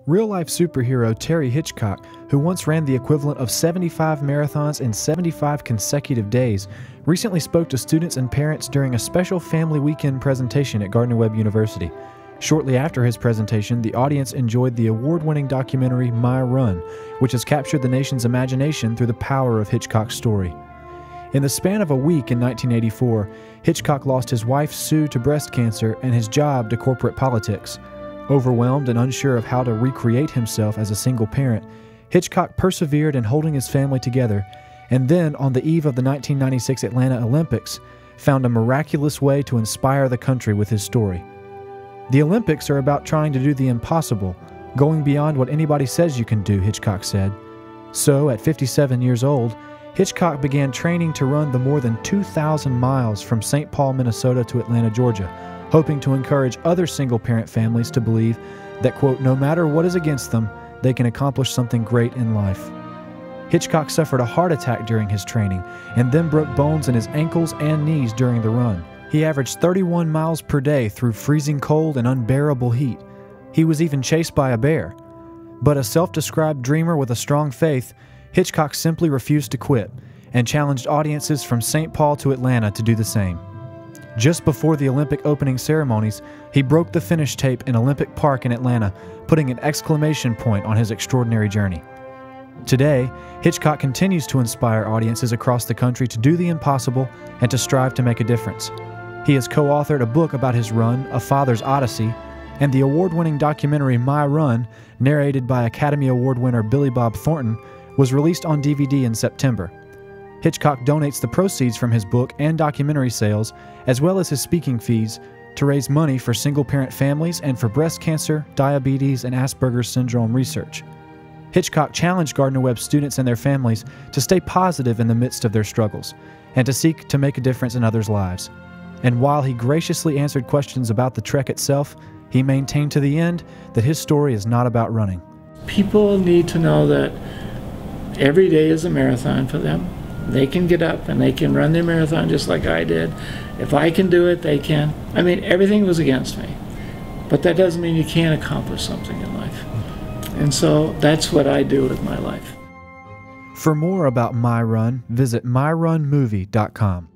Real-life superhero Terry Hitchcock, who once ran the equivalent of 75 marathons in 75 consecutive days, recently spoke to students and parents during a special family weekend presentation at Gardner-Webb University. Shortly after his presentation, the audience enjoyed the award-winning documentary My Run, which has captured the nation's imagination through the power of Hitchcock's story. In the span of a week in 1984, Hitchcock lost his wife Sue to breast cancer and his job to corporate politics. Overwhelmed and unsure of how to recreate himself as a single parent, Hitchcock persevered in holding his family together, and then, on the eve of the 1996 Atlanta Olympics, found a miraculous way to inspire the country with his story. The Olympics are about trying to do the impossible, going beyond what anybody says you can do, Hitchcock said. So, at 57 years old, Hitchcock began training to run the more than 2,000 miles from St. Paul, Minnesota to Atlanta, Georgia, hoping to encourage other single-parent families to believe that, quote, no matter what is against them, they can accomplish something great in life. Hitchcock suffered a heart attack during his training and then broke bones in his ankles and knees during the run. He averaged 31 miles per day through freezing cold and unbearable heat. He was even chased by a bear. But a self-described dreamer with a strong faith, Hitchcock simply refused to quit and challenged audiences from St. Paul to Atlanta to do the same. Just before the Olympic opening ceremonies, he broke the finish tape in Olympic Park in Atlanta, putting an exclamation point on his extraordinary journey. Today, Hitchcock continues to inspire audiences across the country to do the impossible and to strive to make a difference. He has co-authored a book about his run, A Father's Odyssey, and the award-winning documentary My Run, narrated by Academy Award winner Billy Bob Thornton, was released on DVD in September. Hitchcock donates the proceeds from his book and documentary sales, as well as his speaking fees, to raise money for single-parent families and for breast cancer, diabetes, and Asperger's syndrome research. Hitchcock challenged Gardner-Webb students and their families to stay positive in the midst of their struggles, and to seek to make a difference in others' lives. And while he graciously answered questions about the trek itself, he maintained to the end that his story is not about running. People need to know that every day is a marathon for them. They can get up and they can run their marathon just like I did. If I can do it, they can. I mean, everything was against me. But that doesn't mean you can't accomplish something in life. And so that's what I do with my life. For more about My Run, visit myrunmovie.com.